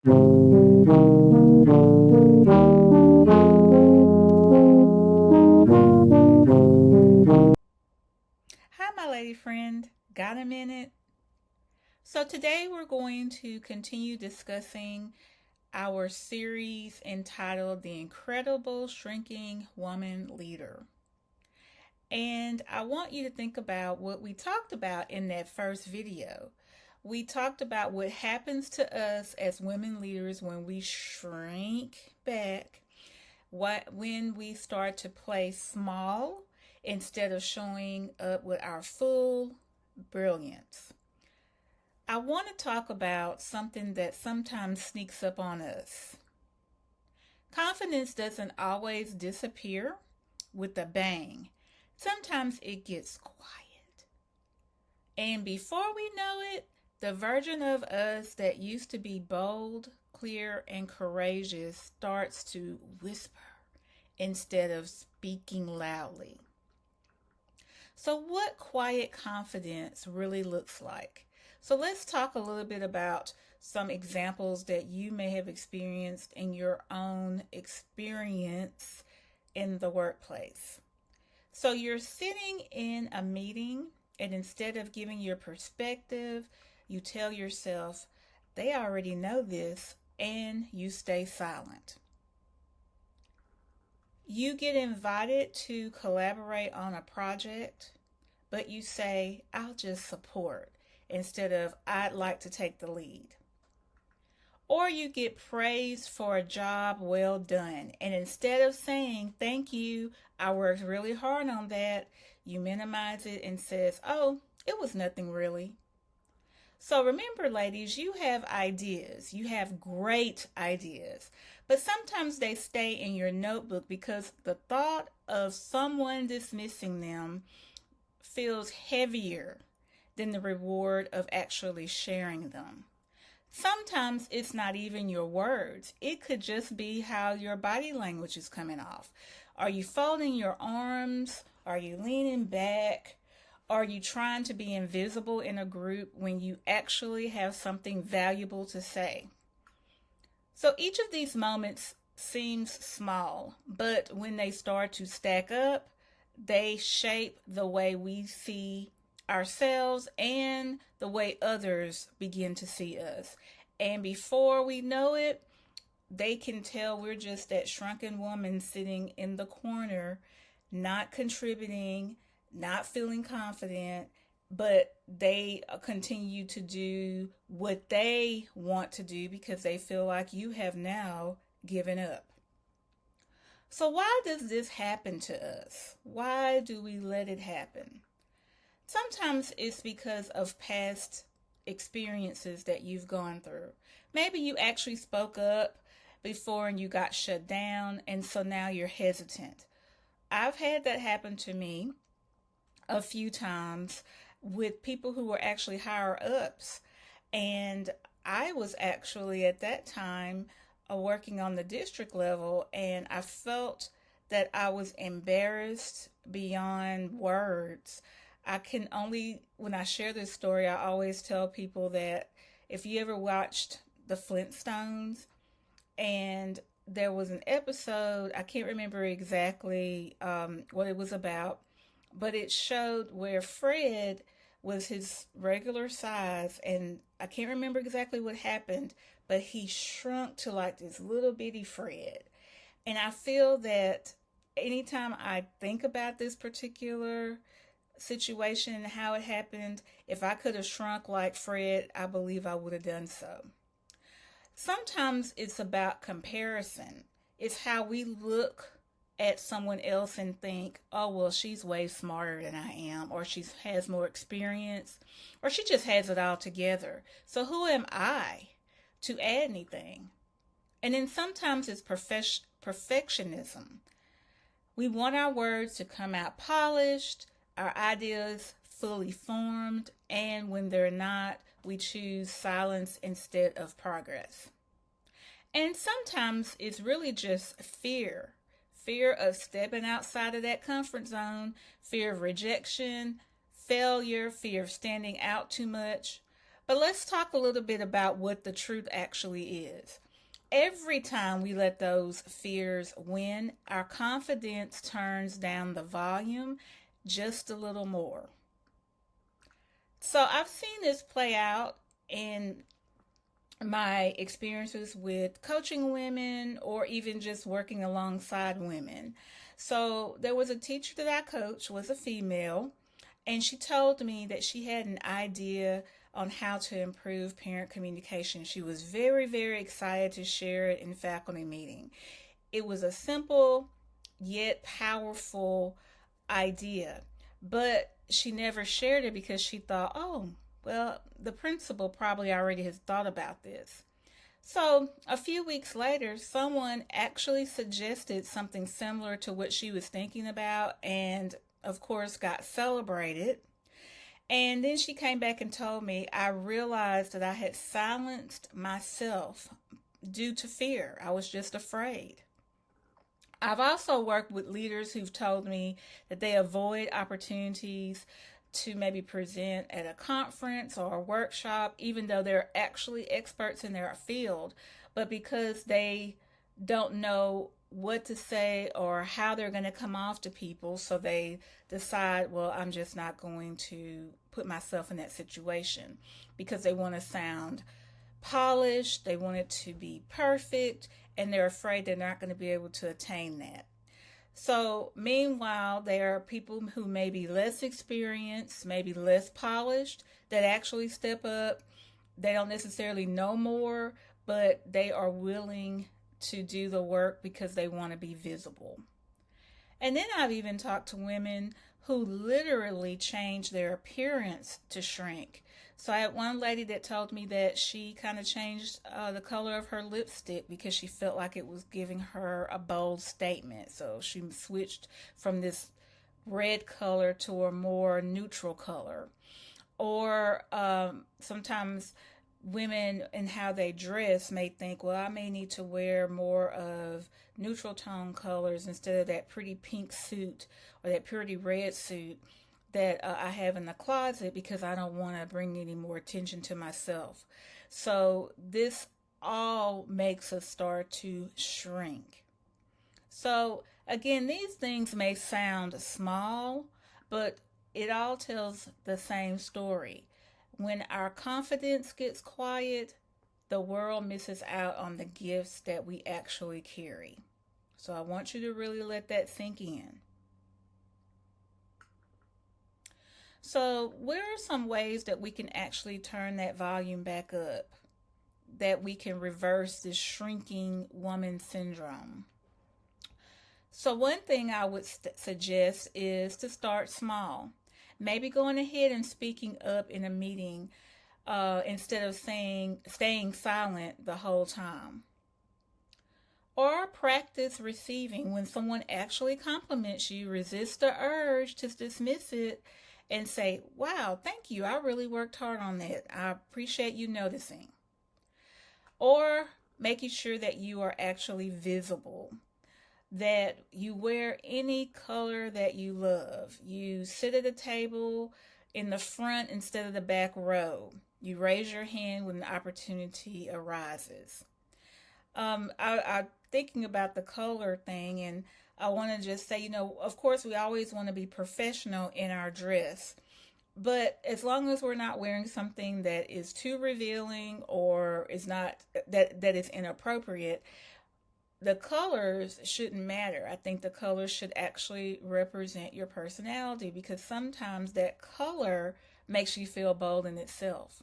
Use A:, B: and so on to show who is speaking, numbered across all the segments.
A: Hi, my lady friend. Got a minute? So, today we're going to continue discussing our series entitled The Incredible Shrinking Woman Leader. And I want you to think about what we talked about in that first video. We talked about what happens to us as women leaders when we shrink back, when we start to play small instead of showing up with our full brilliance. I want to talk about something that sometimes sneaks up on us. Confidence doesn't always disappear with a bang. Sometimes it gets quiet. And before we know it, the version of us that used to be bold, clear, and courageous starts to whisper instead of speaking loudly. So, what quiet confidence really looks like? So, let's talk a little bit about some examples that you may have experienced in your own experience in the workplace. So, you're sitting in a meeting, and instead of giving your perspective, you tell yourself, they already know this, and you stay silent. You get invited to collaborate on a project, but you say, I'll just support instead of I'd like to take the lead. Or you get praised for a job well done, and instead of saying, thank you, I worked really hard on that, you minimize it and says, oh, it was nothing really. So remember, ladies, you have ideas. You have great ideas. But sometimes they stay in your notebook because the thought of someone dismissing them feels heavier than the reward of actually sharing them. Sometimes it's not even your words. It could just be how your body language is coming off. Are you folding your arms? Are you leaning back? Are you trying to be invisible in a group when you actually have something valuable to say? So each of these moments seems small, but when they start to stack up, they shape the way we see ourselves and the way others begin to see us. And before we know it, they can tell we're just that shrunken woman sitting in the corner, not contributing, not feeling confident, but they continue to do what they want to do because they feel like you have now given up. So, why does this happen to us? Why do we let it happen? Sometimes it's because of past experiences that you've gone through. Maybe you actually spoke up before and you got shut down, and so now you're hesitant. I've had that happen to me a few times with people who were actually higher ups. And I was actually at that time working on the district level, and I felt that I was embarrassed beyond words. I can only, when I share this story, I always tell people that if you ever watched the Flintstones, and there was an episode, I can't remember exactly what it was about, but it showed where Fred was his regular size, and I can't remember exactly what happened, but he shrunk to like this little bitty Fred. And I feel that anytime I think about this particular situation and how it happened, if I could have shrunk like Fred, I believe I would have done so. Sometimes it's about comparison. It's how we look at someone else and think, oh, well, she's way smarter than I am, or she has more experience, or she just has it all together. So who am I to add anything? And then sometimes it's perfectionism. We want our words to come out polished, our ideas fully formed, and when they're not, we choose silence instead of progress. And sometimes it's really just fear of stepping outside of that comfort zone, fear of rejection, failure, fear of standing out too much. But let's talk a little bit about what the truth actually is. Every time we let those fears win, our confidence turns down the volume just a little more. So I've seen this play out in my experiences with coaching women or even just working alongside women. So there was a teacher that I coached, was a female, and she told me that she had an idea on how to improve parent communication. She was very, very excited to share it in faculty meeting. It was a simple yet powerful idea, but she never shared it because she thought, oh, well, the principal probably already has thought about this. So a few weeks later, someone actually suggested something similar to what she was thinking about, and of course, got celebrated. And then she came back and told me, I realized that I had silenced myself due to fear. I was just afraid. I've also worked with leaders who've told me that they avoid opportunities to maybe present at a conference or a workshop, even though they're actually experts in their field, but because they don't know what to say or how they're going to come off to people, so they decide, well, I'm just not going to put myself in that situation because they want to sound polished, they want it to be perfect, and they're afraid they're not going to be able to attain that. So, meanwhile, there are people who may be less experienced, maybe less polished, that actually step up. They don't necessarily know more, but they are willing to do the work because they want to be visible. And then I've even talked to women who literally change their appearance to shrink. So I had one lady that told me that she kind of changed the color of her lipstick because she felt like it was giving her a bold statement. So she switched from this red color to a more neutral color. Or sometimes women and how they dress may think, well, I may need to wear more of neutral tone colors instead of that pretty pink suit or that pretty red suit that I have in the closet because I don't want to bring any more attention to myself. So this all makes us start to shrink. So again, these things may sound small, but it all tells the same story. When our confidence gets quiet, the world misses out on the gifts that we actually carry. So I want you to really let that sink in. So, what are some ways that we can actually turn that volume back up? That we can reverse this shrinking woman syndrome? So, one thing I would suggest is to start small. Maybe going ahead and speaking up in a meeting instead of staying silent the whole time. Or practice receiving. When someone actually compliments you, resist the urge to dismiss it and say, wow, thank you. I really worked hard on that. I appreciate you noticing. Or making sure that you are actually visible, that you wear any color that you love. You sit at a table in the front instead of the back row. You raise your hand when the opportunity arises. I'm thinking about the color thing, and I want to just say, of course, we always want to be professional in our dress. But as long as we're not wearing something that is too revealing or is not that is inappropriate, the colors shouldn't matter. I think the colors should actually represent your personality because sometimes that color makes you feel bold in itself.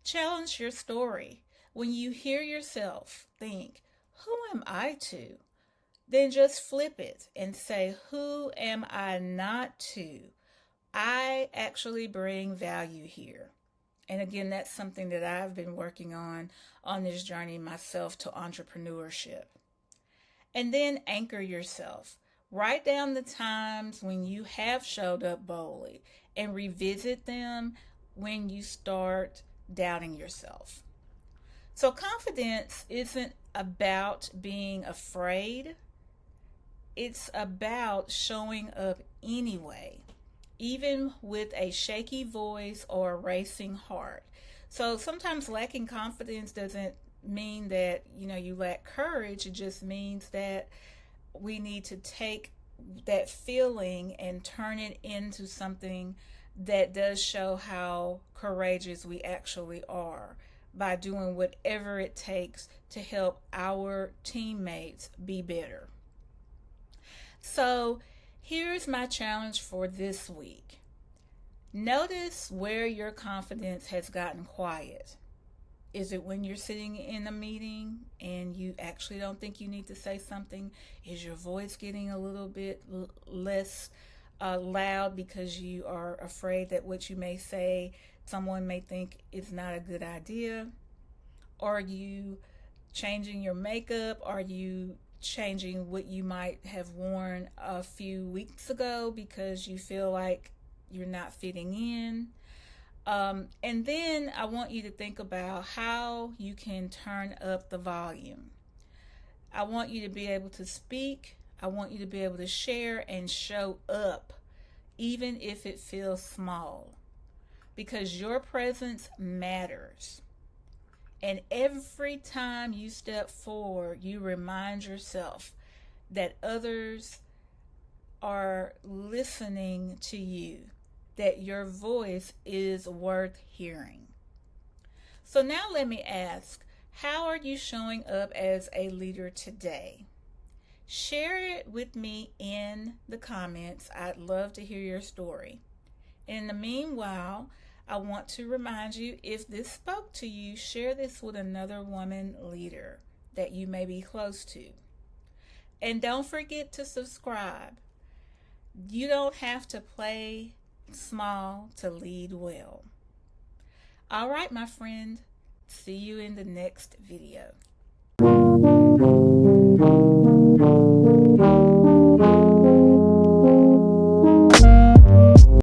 A: Challenge your story. When you hear yourself think, who am I to? Then just flip it and say, who am I not to? I actually bring value here. And again, that's something that I've been working on this journey myself to entrepreneurship. And then anchor yourself. Write down the times when you have showed up boldly and revisit them when you start doubting yourself. So confidence isn't about being afraid. It's about showing up anyway. even with a shaky voice or a racing heart. So sometimes lacking confidence doesn't mean that you lack courage. It just means that we need to take that feeling and turn it into something that does show how courageous we actually are by doing whatever it takes to help our teammates be better. So, here's my challenge for this week. Notice where your confidence has gotten quiet. Is it when you're sitting in a meeting and you actually don't think you need to say something? Is your voice getting a little bit less loud because you are afraid that what you may say someone may think is not a good idea? Are you changing your makeup? Are you changing what you might have worn a few weeks ago because you feel like you're not fitting in? And then I want you to think about how you can turn up the volume. I want you to be able to speak. I want you to be able to share and show up, even if it feels small, because your presence matters. And every time you step forward, you remind yourself that others are listening to you, that your voice is worth hearing. So now let me ask, how are you showing up as a leader today? Share it with me in the comments. I'd love to hear your story. In the meanwhile, I want to remind you, if this spoke to you, share this with another woman leader that you may be close to. And don't forget to subscribe. You don't have to play small to lead well. All right, my friend. See you in the next video.